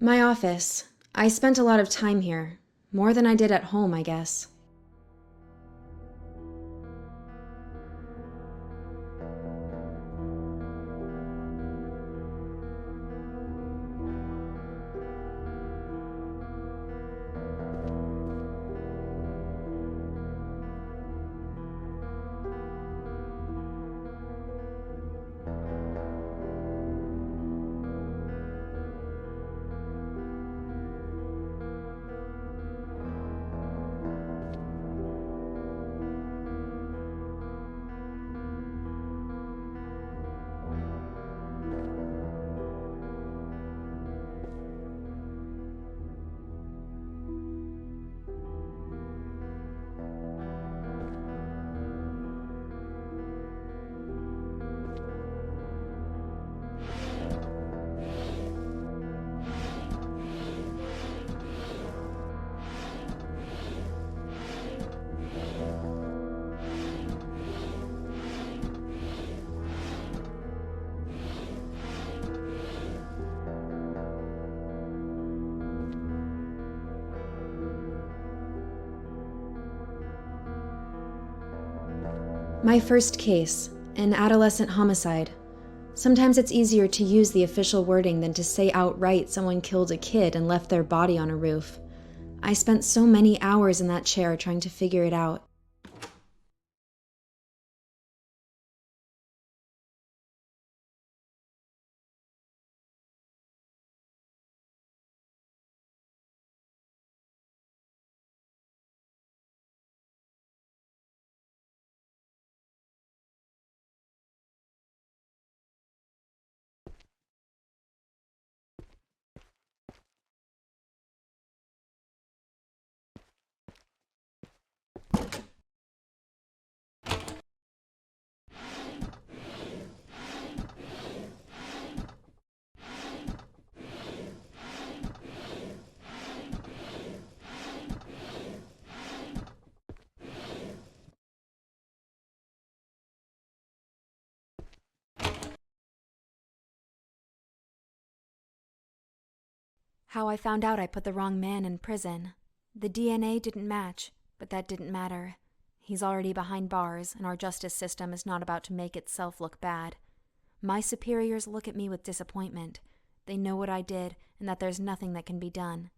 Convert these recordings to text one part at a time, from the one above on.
My office. I spent a lot of time here. More than I did at home, I guess. My first case, an adolescent homicide. Sometimes it's easier to use the official wording than to say outright someone killed a kid and left their body on a roof. I spent so many hours in that chair trying to figure it out. How I found out I put the wrong man in prison. The DNA didn't match, but that didn't matter. He's already behind bars, and our justice system is not about to make itself look bad. My superiors look at me with disappointment. They know what I did, and that there's nothing that can be done.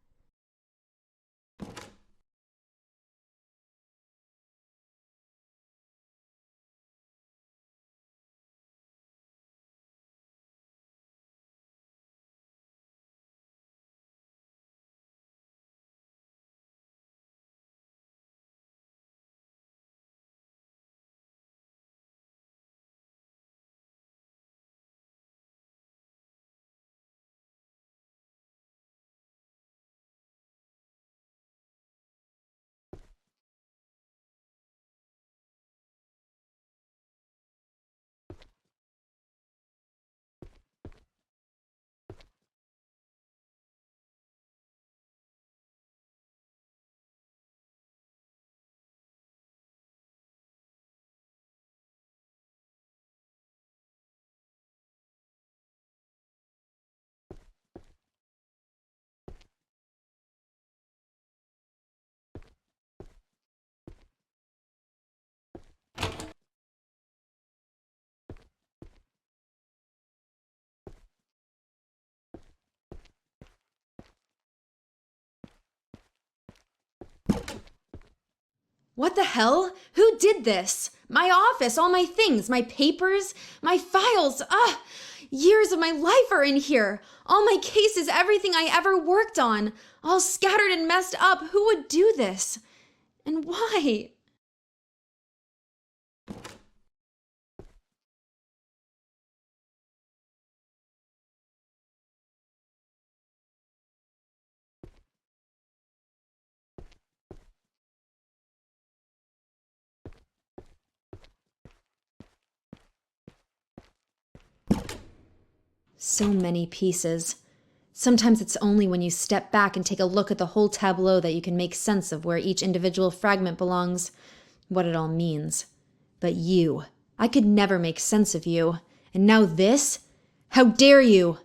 What the hell? Who did this? My office, all my things, my papers, my files. Years of my life are in here. All my cases, everything I ever worked on, all scattered and messed up. Who would do this? And why? So many pieces. Sometimes it's only when you step back and take a look at the whole tableau that you can make sense of where each individual fragment belongs, what it all means. But you, I could never make sense of you. And now this? How dare you?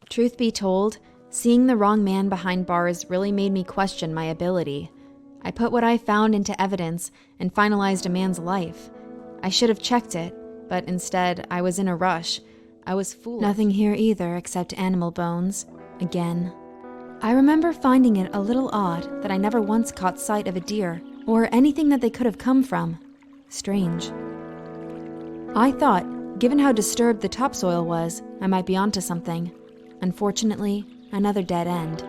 Truth be told, seeing the wrong man behind bars really made me question my ability. I put what I found into evidence and finalized a man's life. I should have checked it, but instead I was in a rush. I was foolish. Nothing here either except animal bones. Again. I remember finding it a little odd that I never once caught sight of a deer or anything that they could have come from. Strange. I thought, given how disturbed the topsoil was, I might be onto something. Unfortunately, another dead end.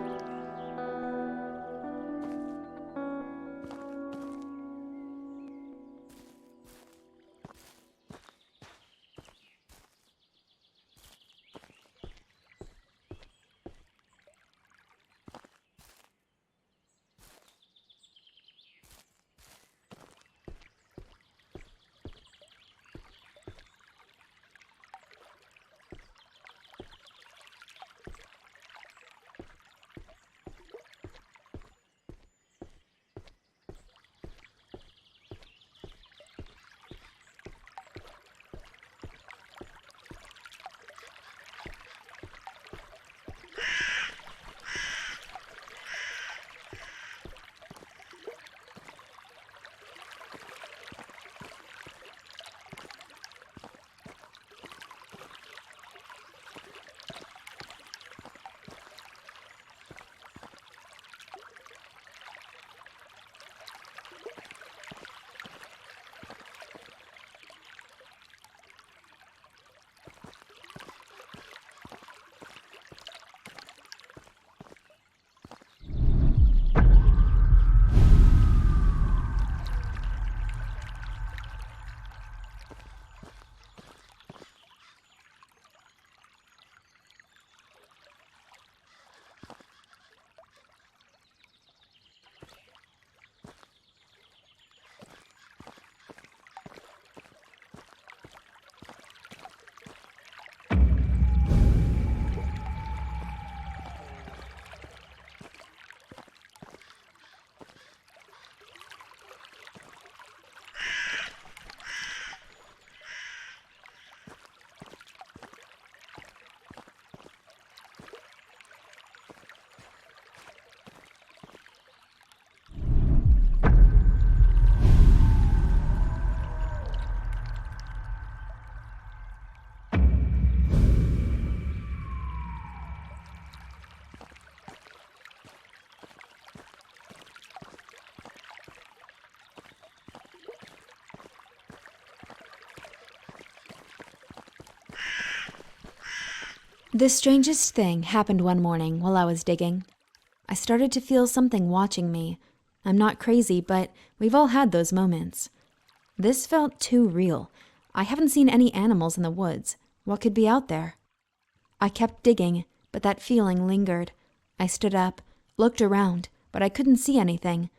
The strangest thing happened one morning while I was digging. I started to feel something watching me. I'm not crazy, but we've all had those moments. This felt too real. I haven't seen any animals in the woods. What could be out there? I kept digging, but that feeling lingered. I stood up, looked around, but I couldn't see anything.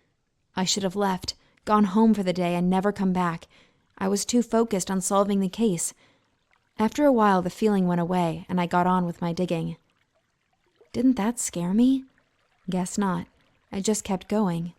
I should have left, gone home for the day and never come back. I was too focused on solving the case. After a while, the feeling went away, and I got on with my digging. Didn't that scare me? Guess not. I just kept going.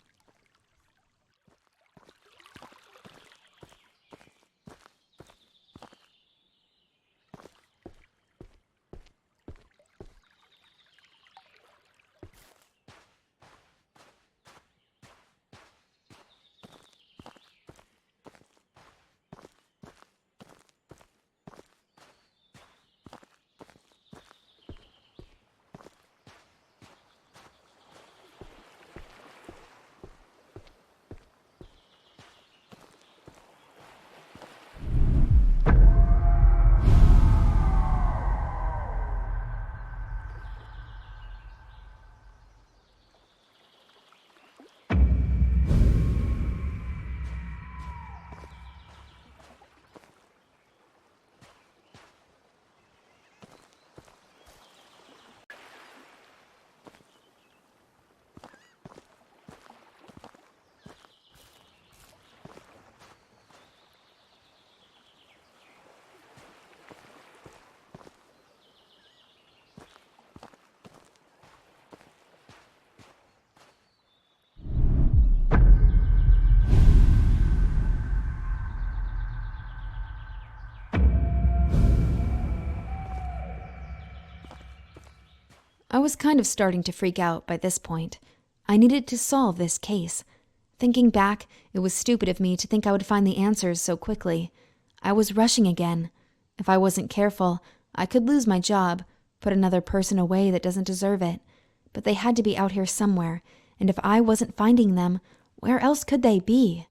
I was kind of starting to freak out by this point. I needed to solve this case. Thinking back, it was stupid of me to think I would find the answers so quickly. I was rushing again. If I wasn't careful, I could lose my job, put another person away that doesn't deserve it. But they had to be out here somewhere, and if I wasn't finding them, where else could they be?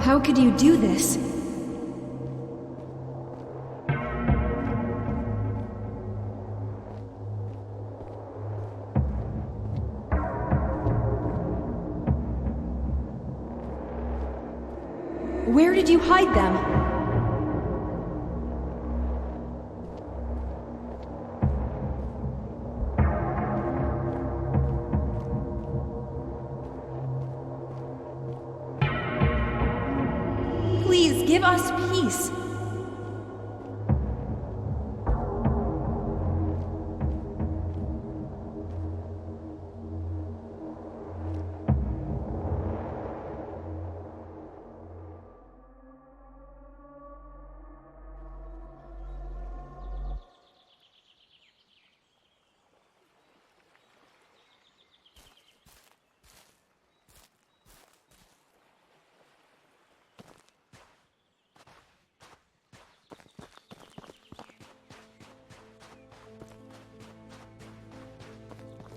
How could you do this? Where did you hide them? Please give us peace.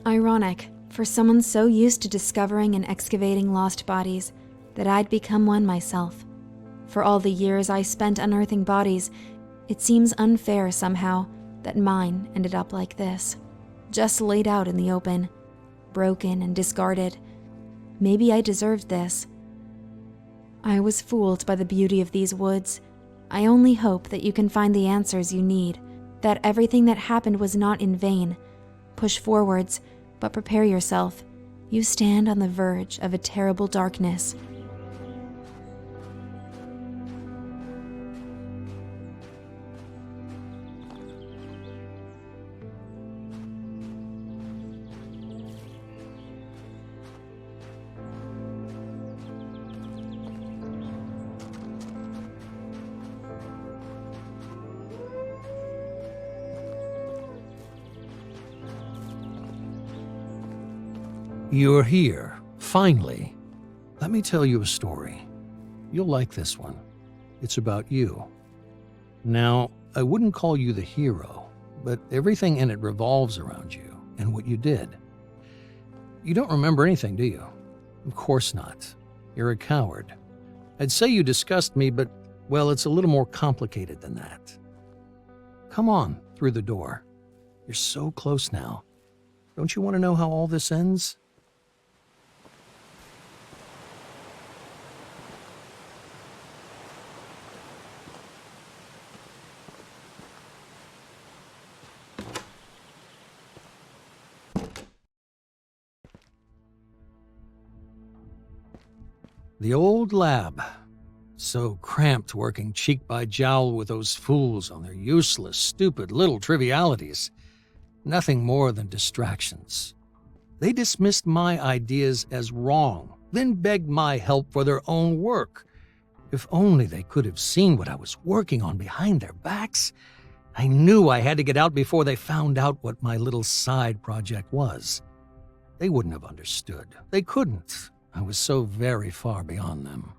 Ironic, for someone so used to discovering and excavating lost bodies, that I'd become one myself. For all the years I spent unearthing bodies, it seems unfair somehow that mine ended up like this, just laid out in the open, broken and discarded. Maybe I deserved this. I was fooled by the beauty of these woods. I only hope that you can find the answers you need, that everything that happened was not in vain. Push forwards, but prepare yourself. You stand on the verge of a terrible darkness. You're here, finally. Let me tell you a story. You'll like this one. It's about you. Now, I wouldn't call you the hero, but everything in it revolves around you and what you did. You don't remember anything, do you? Of course not. You're a coward. I'd say you disgust me, but, well, it's a little more complicated than that. Come on, through the door. You're so close now. Don't you want to know how all this ends? The old lab. So cramped working cheek by jowl with those fools on their useless, stupid little trivialities. Nothing more than distractions. They dismissed my ideas as wrong, then begged my help for their own work. If only they could have seen what I was working on behind their backs. I knew I had to get out before they found out what my little side project was. They wouldn't have understood. They couldn't. I was so very far beyond them.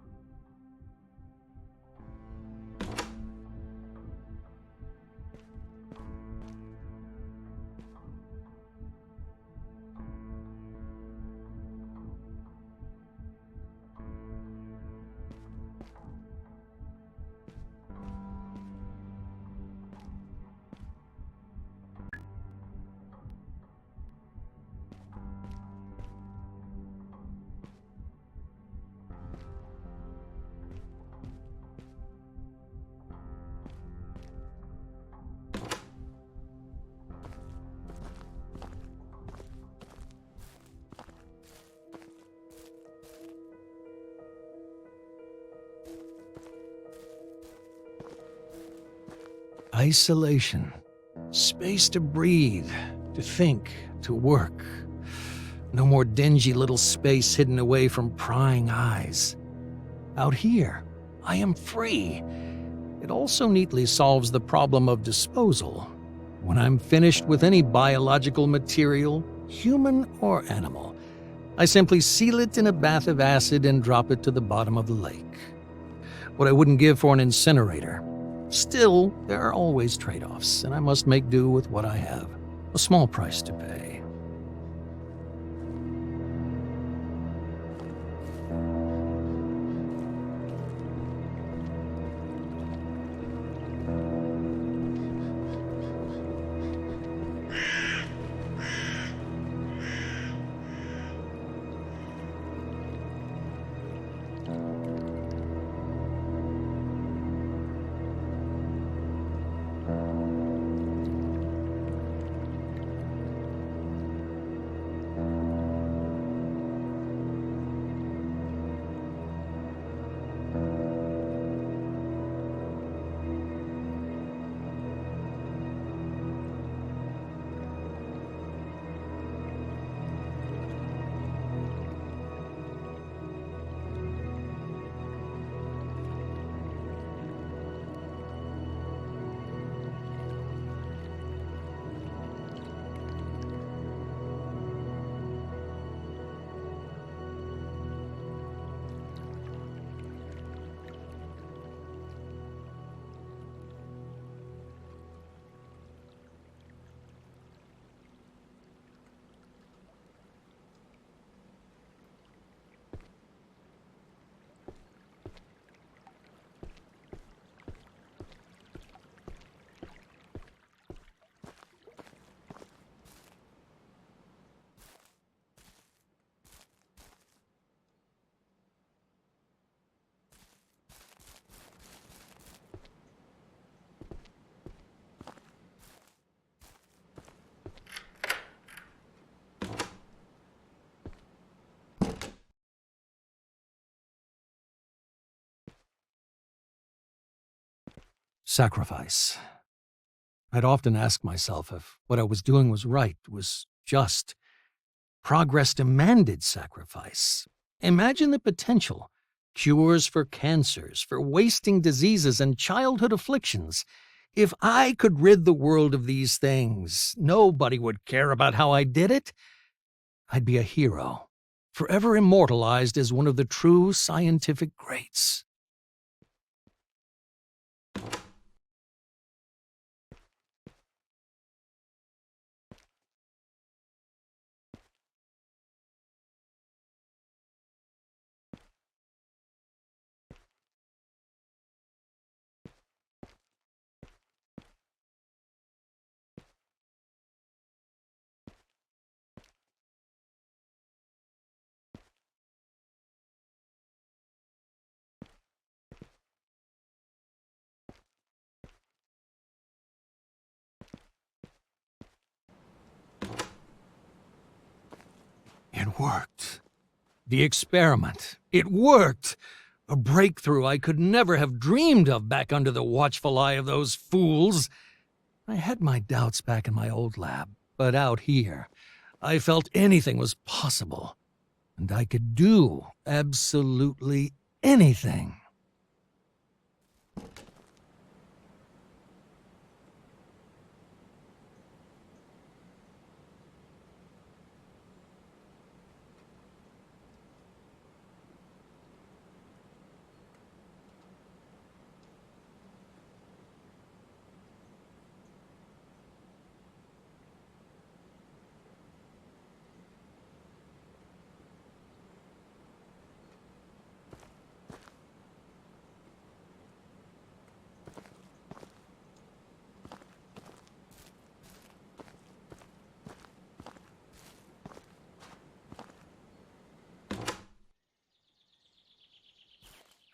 Isolation. Space to breathe, to think, to work. No more dingy little space hidden away from prying eyes. Out here, I am free. It also neatly solves the problem of disposal. When I'm finished with any biological material, human or animal, I simply seal it in a bath of acid and drop it to the bottom of the lake. What I wouldn't give for an incinerator. Still, there are always trade-offs, and I must make do with what I have. A small price to pay. Sacrifice. I'd often ask myself if what I was doing was right, was just. Progress demanded sacrifice. Imagine the potential. Cures for cancers, for wasting diseases and childhood afflictions. If I could rid the world of these things, nobody would care about how I did it. I'd be a hero, forever immortalized as one of the true scientific greats. worked. The experiment. It worked! A breakthrough I could never have dreamed of back under the watchful eye of those fools. I had my doubts back in my old lab, but out here, I felt anything was possible. And I could do absolutely anything.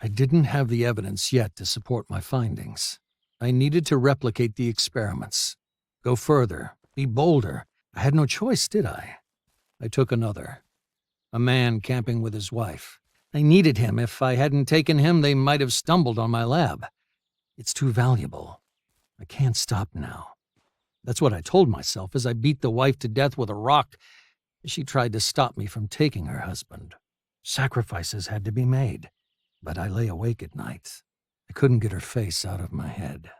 I didn't have the evidence yet to support my findings. I needed to replicate the experiments. Go further, be bolder. I had no choice, did I? I took another. A man camping with his wife. I needed him. If I hadn't taken him, they might have stumbled on my lab. It's too valuable. I can't stop now. That's what I told myself as I beat the wife to death with a rock as she tried to stop me from taking her husband. Sacrifices had to be made. But I lay awake at night. I couldn't get her face out of my head.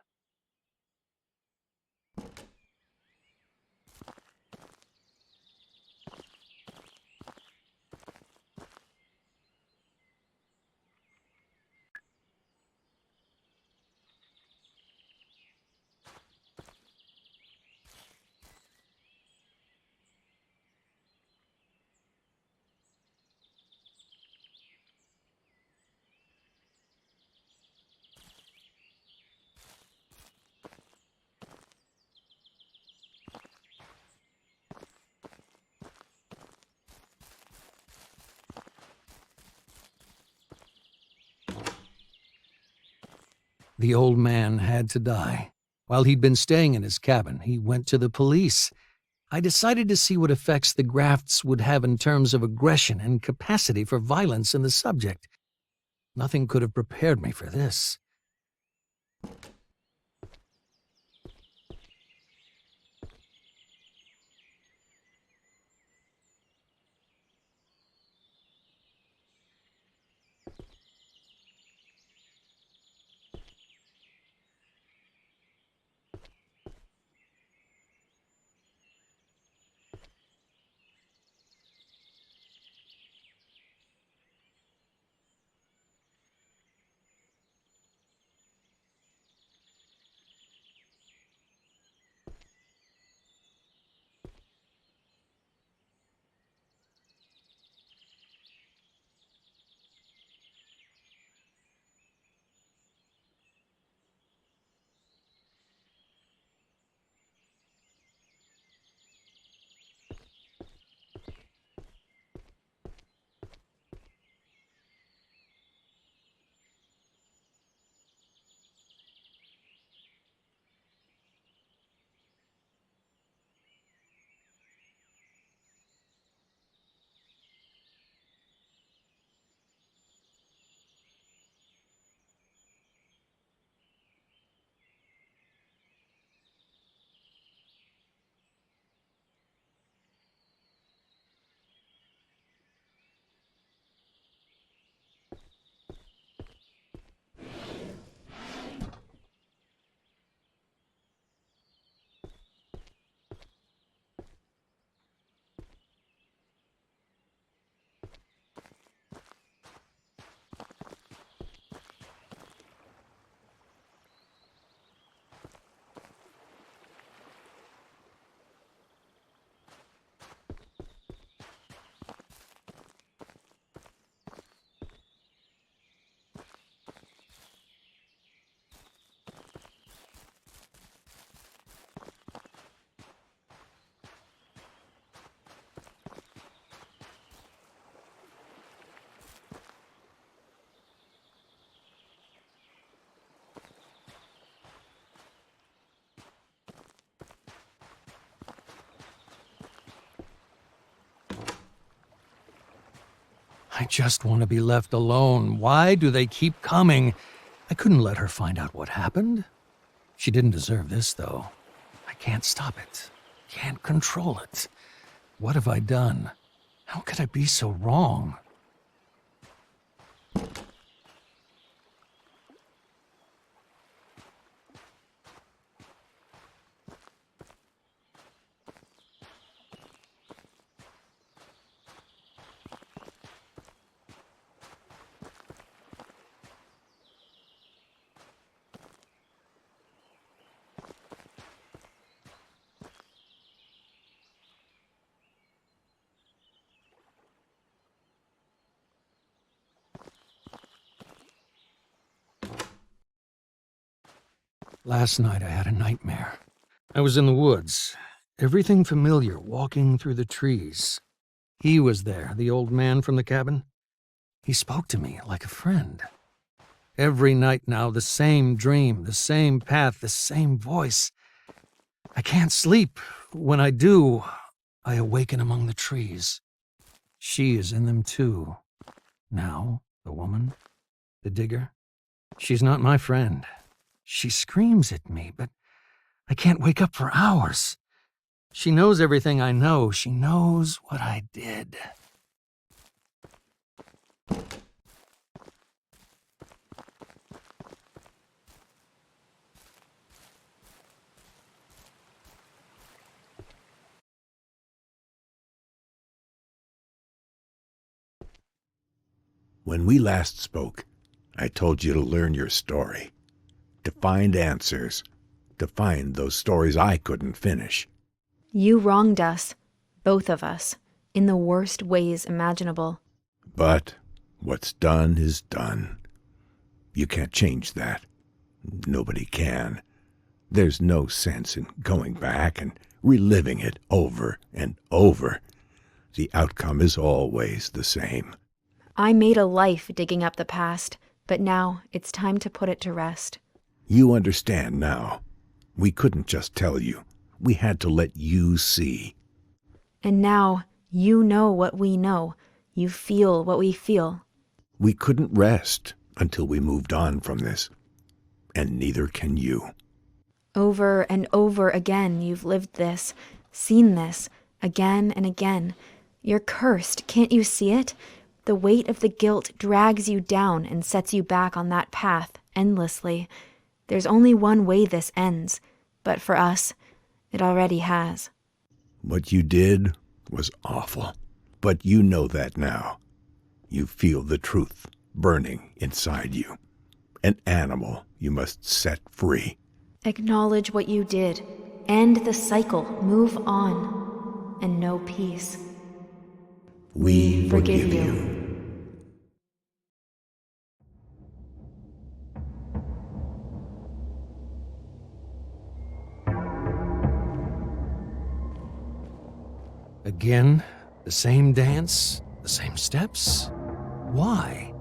The old man had to die. While he'd been staying in his cabin, he went to the police. I decided to see what effects the grafts would have in terms of aggression and capacity for violence in the subject. Nothing could have prepared me for this. I just want to be left alone. Why do they keep coming? I couldn't let her find out what happened. She didn't deserve this, though. I can't stop it. Can't control it. What have I done? How could I be so wrong? Last night I had a nightmare. I was in the woods, everything familiar, walking through the trees. He was there, the old man from the cabin. He spoke to me like a friend. Every night now, the same dream, the same path, the same voice. I can't sleep. When I do, I awaken among the trees. She is in them too. Now, the woman, the digger, she's not my friend. She screams at me, but I can't wake up for hours. She knows everything I know. She knows what I did. When we last spoke, I told you to learn your story, to find answers, to find those stories I couldn't finish. You wronged us, both of us, in the worst ways imaginable. But what's done is done. You can't change that. Nobody can. There's no sense in going back and reliving it over and over. The outcome is always the same. I made a life digging up the past, but now it's time to put it to rest. You understand now. We couldn't just tell you. We had to let you see. And now you know what we know. You feel what we feel. We couldn't rest until we moved on from this. And neither can you. Over and over again you've lived this, seen this, again and again. You're cursed, can't you see it? The weight of the guilt drags you down and sets you back on that path endlessly. There's only one way this ends, but for us, it already has. What you did was awful, but you know that now. You feel the truth burning inside you. An animal you must set free. Acknowledge what you did. End the cycle. Move on. And know peace. We forgive you. Again, the same dance, the same steps? Why?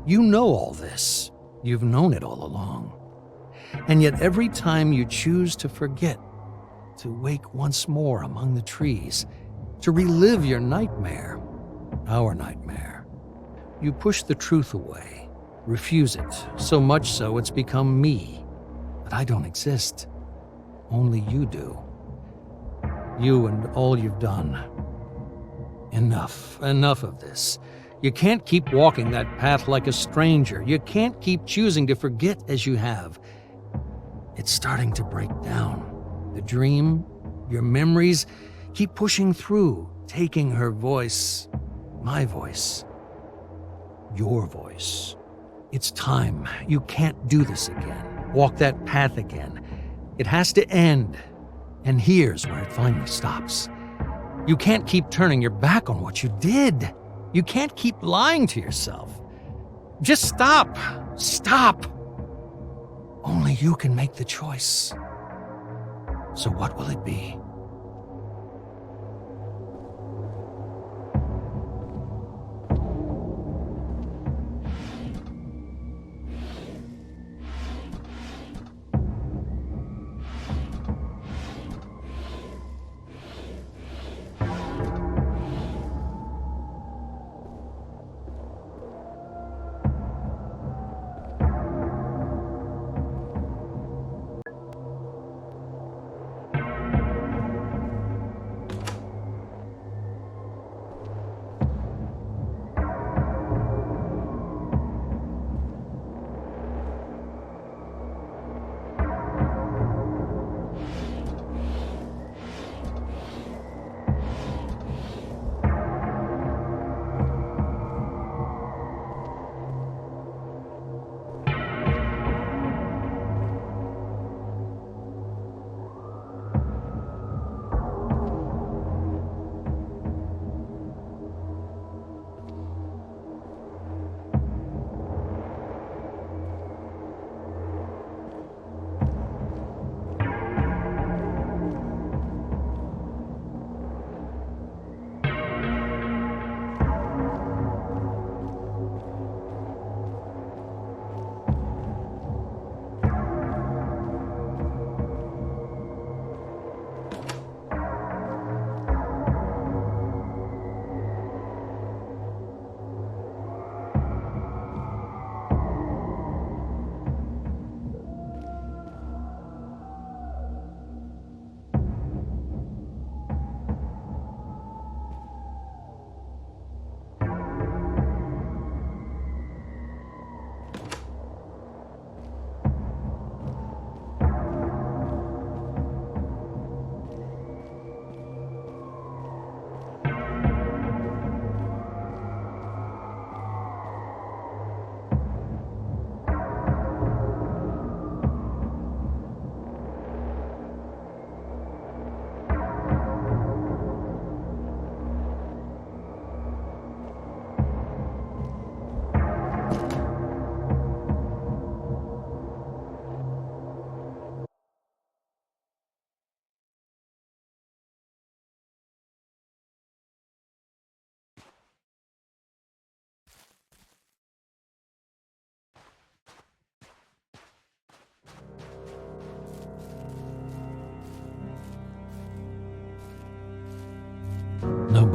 You know all this. You've known it all along. And yet every time you choose to forget, to wake once more among the trees, to relive your nightmare, our nightmare, you push the truth away, refuse it, so much so it's become me. But I don't exist. Only you do. You and all you've done. Enough of this. You can't keep walking that path like a stranger. You can't keep choosing to forget as you have. It's starting to break down. The dream, your memories, keep pushing through, taking her voice, my voice, your voice. It's time. You can't do this again. Walk that path again. It has to end. And here's where it finally stops. You can't keep turning your back on what you did. You can't keep lying to yourself. Just stop. Stop. Only you can make the choice. So what will it be?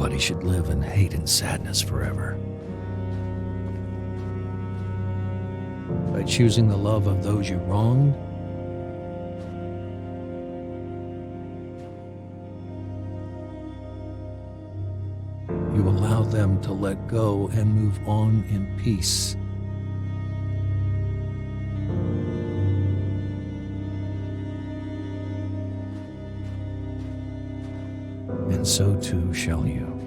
nobody should live in hate and sadness forever. By choosing the love of those you wronged, you allow them to let go and move on in peace. And so too shall you.